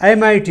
MIT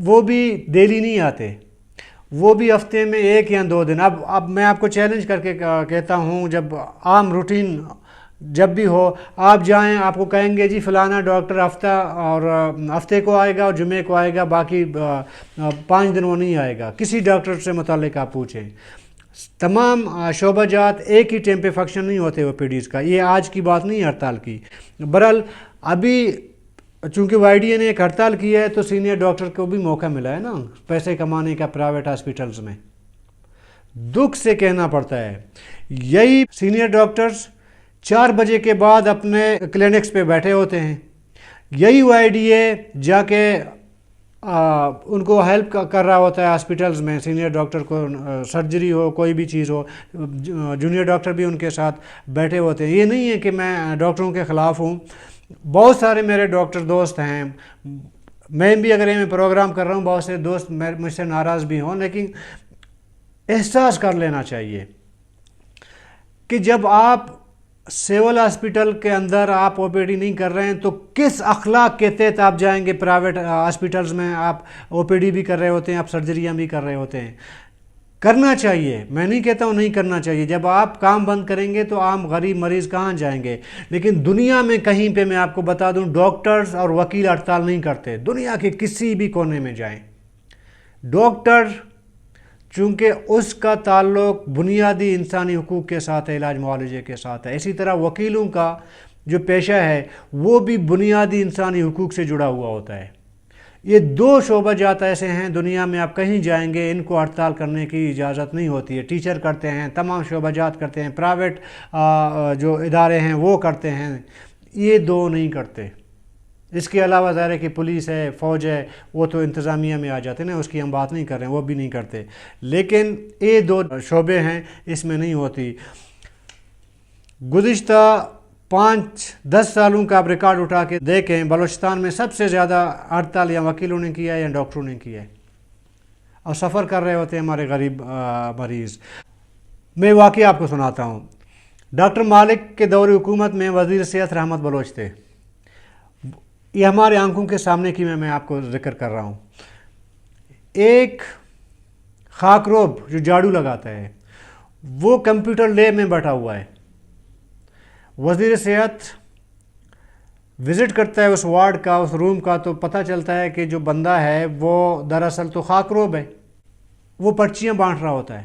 وہ بھی daily نہیں آتے، وہ بھی ہفتے میں 1 یا 2 دن۔ اب میں آپ کو چیلنج کر کے کہتا ہوں، جب عام روٹین جب بھی ہو آپ جائیں، آپ کو کہیں گے جی فلانا ڈاکٹر ہفتے کو آئے گا اور جمعے کو آئے گا، باقی 5 دن وہ نہیں آئے گا۔ کسی ڈاکٹر سے متعلق آپ پوچھیں، تمام شعبہ جات ایک ہی ٹائم پہ فنکشن نہیں ہوتے او پی ڈیز کا۔ یہ آج کی بات نہیں ہے ہڑتال کی۔ برحال ابھی چونکہ وائی ڈی اے نے ایک ہڑتال کی ہے تو سینئر ڈاکٹر کو بھی موقع ملا ہے نا پیسے کمانے کا پرائیویٹ ہاسپٹلز میں۔ دکھ سے کہنا پڑتا ہے، یہی سینئر ڈاکٹرز 4 بجے کے بعد اپنے کلینکس پہ بیٹھے ہوتے ہیں، یہی وائی ڈی اے جا کے ان کو ہیلپ کر رہا ہوتا ہے ہاسپٹلز میں، سینئر ڈاکٹر کو سرجری ہو کوئی بھی چیز ہو، جونیئر ڈاکٹر بھی ان کے ساتھ بیٹھے ہوتے ہیں۔ یہ نہیں ہے کہ میں ڈاکٹروں کے خلاف ہوں، بہت سارے میرے ڈاکٹر دوست ہیں، میں بھی اگر میں پروگرام کر رہا ہوں بہت سے دوست مجھ سے ناراض بھی ہوں، لیکن احساس کر لینا چاہیے کہ جب آپ سول ہاسپٹل کے اندر آپ او پی ڈی نہیں کر رہے ہیں تو کس اخلاق کے تحت آپ جائیں گے پرائیویٹ ہاسپٹلز میں؟ آپ او پی ڈی بھی کر رہے ہوتے ہیں، آپ سرجریاں بھی کر رہے ہوتے ہیں۔ کرنا چاہیے، میں نہیں کہتا ہوں نہیں کرنا چاہیے، جب آپ کام بند کریں گے تو عام غریب مریض کہاں جائیں گے؟ لیکن دنیا میں کہیں پہ میں آپ کو بتا دوں ڈاکٹرز اور وکیل ہڑتال نہیں کرتے، دنیا کے کسی بھی کونے میں جائیں۔ ڈاکٹر چونکہ اس کا تعلق بنیادی انسانی حقوق کے ساتھ ہے، علاج معالجے کے ساتھ ہے، اسی طرح وکیلوں کا جو پیشہ ہے وہ بھی بنیادی انسانی حقوق سے جڑا ہوا ہوتا ہے۔ یہ 2 شعبہ جات ایسے ہیں دنیا میں آپ کہیں جائیں گے ان کو ہڑتال کرنے کی اجازت نہیں ہوتی ہے۔ ٹیچر کرتے ہیں، تمام شعبہ جات کرتے ہیں، پرائیویٹ جو ادارے ہیں وہ کرتے ہیں، یہ 2 نہیں کرتے۔ اس کے علاوہ ظاہر ہے کہ پولیس ہے، فوج ہے، وہ تو انتظامیہ میں آ جاتے ہیں نا، اس کی ہم بات نہیں کر رہے ہیں، وہ بھی نہیں کرتے، لیکن یہ 2 شعبے ہیں اس میں نہیں ہوتی۔ گزشتہ 5-10 سالوں کا آپ ریکارڈ اٹھا کے دیکھیں، بلوچستان میں سب سے زیادہ ہڑتال یا وکیلوں نے کیا ہے یا ڈاکٹروں نے کیا ہے، اور سفر کر رہے ہوتے ہیں ہمارے غریب مریض۔ میں واقعہ آپ کو سناتا ہوں۔ ڈاکٹر مالک کے دور حکومت میں وزیر صحت رحمت بلوچ تھے، یہ ہمارے آنکھوں کے سامنے کی میں آپ کو ذکر کر رہا ہوں۔ ایک خاکروب جو جھاڑو لگاتا ہے وہ کمپیوٹر لیب میں بیٹھا ہوا ہے، وزیر صحت وزٹ کرتا ہے اس وارڈ کا، اس روم کا، تو پتہ چلتا ہے کہ جو بندہ ہے وہ دراصل تو خاکروب ہے، وہ پرچیاں بانٹ رہا ہوتا ہے۔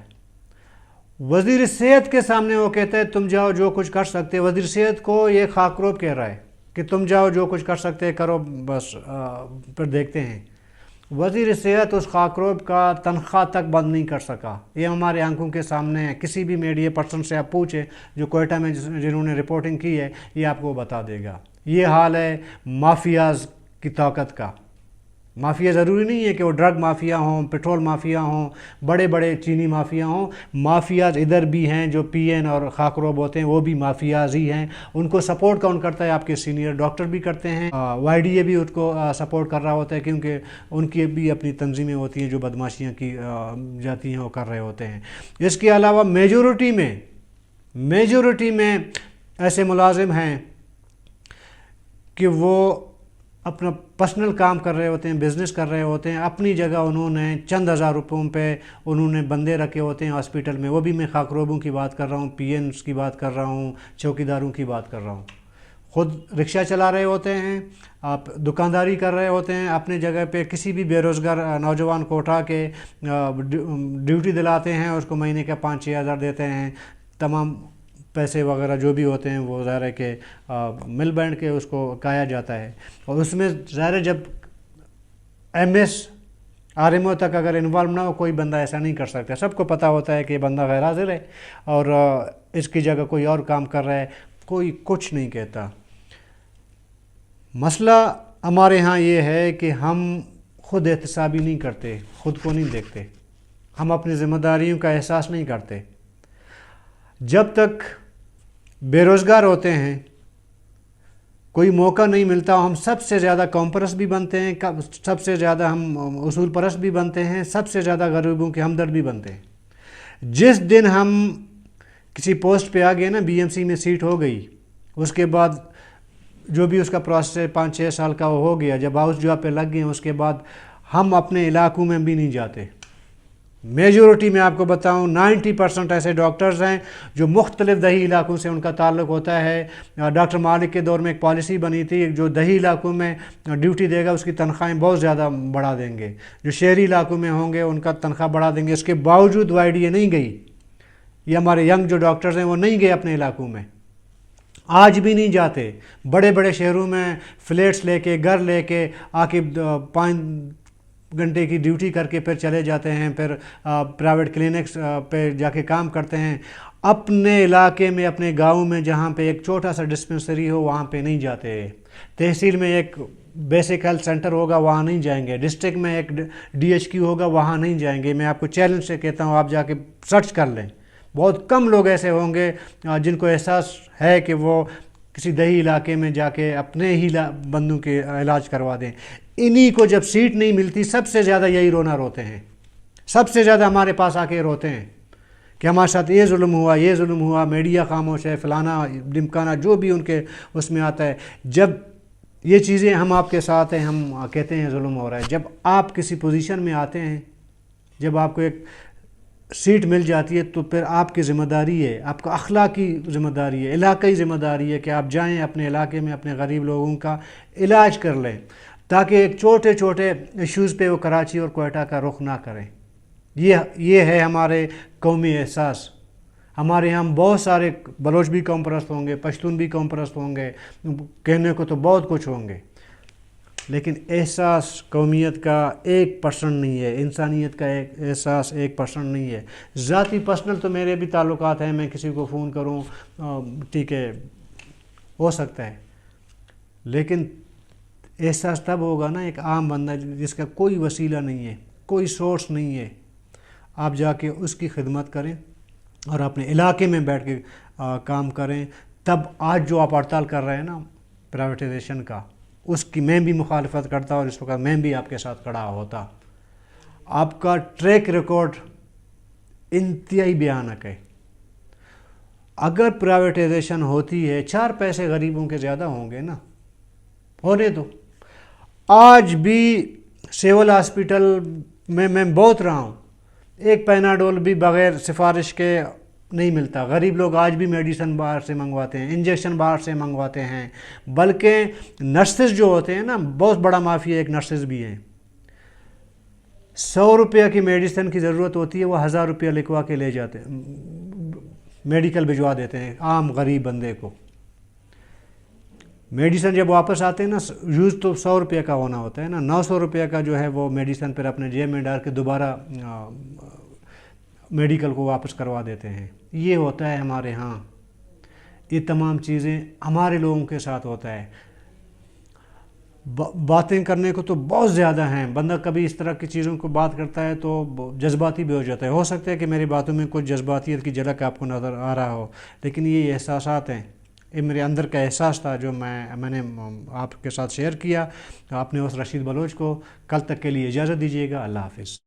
وزیر صحت کے سامنے وہ کہتا ہے تم جاؤ جو کچھ کر سکتے، وزیر صحت کو یہ خاکروب کہہ رہا ہے کہ تم جاؤ جو کچھ کر سکتے کرو، بس پھر دیکھتے ہیں۔ وزیر صحت اس خاکروب کا تنخواہ تک بند نہیں کر سکا، یہ ہمارے آنکھوں کے سامنے ہے۔ کسی بھی میڈیا پرسن سے آپ پوچھیں جو کوئٹہ میں جنہوں نے رپورٹنگ کی ہے، یہ آپ کو بتا دے گا۔ یہ حال ہے مافیاز کی طاقت کا۔ مافیا ضروری نہیں ہے کہ وہ ڈرگ مافیا ہوں، پیٹرول مافیا ہوں، بڑے بڑے چینی مافیا ہوں، مافیاز ادھر بھی ہیں، جو پی این اور خاکروب ہوتے ہیں وہ بھی مافیاز ہی ہیں۔ ان کو سپورٹ کون کرتا ہے؟ آپ کے سینئر ڈاکٹر بھی کرتے ہیں، وائی ڈی اے بھی ان کو سپورٹ کر رہا ہوتا ہے، کیونکہ ان کی بھی اپنی تنظیمیں ہوتی ہیں جو بدماشیاں کی جاتی ہیں وہ کر رہے ہوتے ہیں۔ اس کے علاوہ میجورٹی میں ایسے ملازم ہیں کہ وہ اپنا پرسنل کام کر رہے ہوتے ہیں، بزنس کر رہے ہوتے ہیں، اپنی جگہ انہوں نے چند ہزار روپوں پہ انہوں نے بندے رکھے ہوتے ہیں ہاسپٹل میں۔ وہ بھی میں خاکروبوں کی بات کر رہا ہوں، پی اینس کی بات کر رہا ہوں، چوکیداروں کی بات کر رہا ہوں۔ خود رکشہ چلا رہے ہوتے ہیں، آپ دکانداری کر رہے ہوتے ہیں اپنی جگہ پہ، کسی بھی بے روزگار نوجوان کو اٹھا کے ڈیوٹی دلاتے ہیں، اس کو مہینے کا 5-6 ہزار دیتے ہیں، تمام پیسے وغیرہ جو بھی ہوتے ہیں وہ ظاہر ہے کہ مل بینٹ کے اس کو کھایا جاتا ہے۔ اور اس میں ظاہر ہے جب M S R M O تک اگر انوالو نہ ہو کوئی بندہ ایسا نہیں کر سکتا، سب کو پتہ ہوتا ہے کہ یہ بندہ غیر حاضر ہے اور اس کی جگہ کوئی اور کام کر رہا ہے، کوئی کچھ نہیں کہتا۔ مسئلہ ہمارے ہاں یہ ہے کہ ہم خود احتسابی نہیں کرتے، خود کو نہیں دیکھتے، ہم اپنی ذمہ داریوں کا احساس نہیں کرتے۔ جب تک بے روزگار ہوتے ہیں، کوئی موقع نہیں ملتا، ہم سب سے زیادہ قوم پرست بھی بنتے ہیں، سب سے زیادہ ہم اصول پرست بھی بنتے ہیں، سب سے زیادہ غریبوں کے ہمدرد بھی بنتے ہیں۔ جس دن ہم کسی پوسٹ پہ آ گئے نا، بی ایم سی میں سیٹ ہو گئی، اس کے بعد جو بھی اس کا پروسیس ہے 5-6 سال کا وہ ہو گیا، جب ہاؤس جاب پہ لگ گئے اس کے بعد ہم اپنے علاقوں میں بھی نہیں جاتے. میجورٹی میں آپ کو بتاؤں 90% ایسے ڈاکٹرز ہیں جو مختلف دیہی علاقوں سے ان کا تعلق ہوتا ہے. ڈاکٹر مالک کے دور میں ایک پالیسی بنی تھی، جو دیہی علاقوں میں ڈیوٹی دے گا اس کی تنخواہیں بہت زیادہ بڑھا دیں گے، جو شہری علاقوں میں ہوں گے ان کا تنخواہ بڑھا دیں گے. اس کے باوجود YDA نہیں گئی، یہ ہمارے ینگ جو ڈاکٹرز ہیں وہ نہیں گئے اپنے علاقوں میں، آج بھی نہیں جاتے. بڑے بڑے شہروں میں فلیٹس لے کے، گھر لے کے آ کے 5 گھنٹے کی ڈیوٹی کر کے پھر چلے جاتے ہیں، پھر پرائیویٹ کلینکس پہ جا کے کام کرتے ہیں. اپنے علاقے میں، اپنے گاؤں میں جہاں پہ ایک چھوٹا سا ڈسپنسری ہو وہاں پہ نہیں جاتے. تحصیل میں ایک بیسک ہیلتھ سینٹر ہوگا وہاں نہیں جائیں گے، ڈسٹرکٹ میں ایک DHQ ہوگا وہاں نہیں جائیں گے. میں آپ کو چیلنج سے کہتا ہوں، آپ جا کے سرچ کر لیں. بہت کم لوگ ایسے ہوں گے جن کو احساس ہے کہ وہ کسی دیہی علاقے میں جا کے اپنے ہی بندوں کے علاج کروا دیں. انہی کو جب سیٹ نہیں ملتی سب سے زیادہ یہی رونا روتے ہیں، سب سے زیادہ ہمارے پاس آ کے روتے ہیں کہ ہمارے ساتھ یہ ظلم ہوا، یہ ظلم ہوا، میڈیا خاموش ہے، فلانا ڈمکانا جو بھی ان کے اس میں آتا ہے. جب یہ چیزیں ہم آپ کے ساتھ ہیں ہم کہتے ہیں ظلم ہو رہا ہے. جب آپ کسی پوزیشن میں آتے ہیں، جب آپ کو ایک سیٹ مل جاتی ہے تو پھر آپ کی ذمہ داری ہے، آپ کا اخلاقی ذمہ داری ہے، علاقائی ذمہ داری ہے کہ آپ جائیں اپنے علاقے میں اپنے غریب لوگوں کا علاج کر لیں، تاکہ ایک چھوٹے چھوٹے ایشوز پہ وہ کراچی اور کوئٹہ کا رخ نہ کریں. یہ ہے ہمارے قومی احساس. ہمارے یہاں بہت سارے بلوچ بھی قوم پرست ہوں گے، پشتون بھی قوم پرست ہوں گے، کہنے کو تو بہت کچھ ہوں گے، لیکن احساس قومیت کا 1% نہیں ہے، انسانیت کا احساس 1% نہیں ہے. ذاتی پرسنل تو میرے بھی تعلقات ہیں، میں کسی کو فون کروں ٹھیک ہے ہو سکتا ہے، لیکن احساس تب ہوگا نا ایک عام بندہ جس کا کوئی وسیلہ نہیں ہے، کوئی سورس نہیں ہے، آپ جا کے اس کی خدمت کریں اور اپنے علاقے میں بیٹھ کے کام کریں. تب آج جو آپ ہڑتال کر رہے ہیں نا پرائیویٹائزیشن کا، اس کی میں بھی مخالفت کرتا اور اس وقت میں بھی آپ کے ساتھ کھڑا ہوتا. آپ کا ٹریک ریکارڈ انتہائی بھیانک ہے. اگر پرائیویٹائزیشن ہوتی ہے 4 پیسے غریبوں کے زیادہ ہوں گے نا، ہونے دو. آج بھی سول ہاسپٹل میں بہت رہا ہوں، ایک پیناڈول بھی بغیر سفارش کے نہیں ملتا. غریب لوگ آج بھی میڈیسن باہر سے منگواتے ہیں، انجیکشن باہر سے منگواتے ہیں. بلکہ نرسز جو ہوتے ہیں نا، بہت بڑا مافیا ایک نرسز بھی ہیں. 100 روپیہ کی میڈیسن کی ضرورت ہوتی ہے، وہ 1000 روپیہ لکھوا کے لے جاتے ہیں، میڈیکل بھجوا دیتے ہیں عام غریب بندے کو. میڈیسن جب واپس آتے ہیں نا، یوز تو 100 روپیہ کا ہونا ہوتا ہے نا، 900 روپیہ کا جو ہے وہ میڈیسن پھر اپنے جیب میں ڈال کے دوبارہ میڈیکل کو واپس کروا دیتے ہیں. یہ ہوتا ہے ہمارے ہاں، یہ تمام چیزیں ہمارے لوگوں کے ساتھ ہوتا ہے. باتیں کرنے کو تو بہت زیادہ ہیں، بندہ کبھی اس طرح کی چیزوں کو بات کرتا ہے تو جذباتی بھی ہو جاتا ہے. ہو سکتا ہے کہ میری باتوں میں کچھ جذباتیت کی جھلک آپ کو نظر آ رہا ہو، لیکن یہ احساسات ہیں، یہ میرے اندر کا احساس تھا جو میں نے آپ کے ساتھ شیئر کیا. آپ نے اس رشید بلوچ کو کل تک کے لیے اجازت دیجیے گا. اللہ حافظ.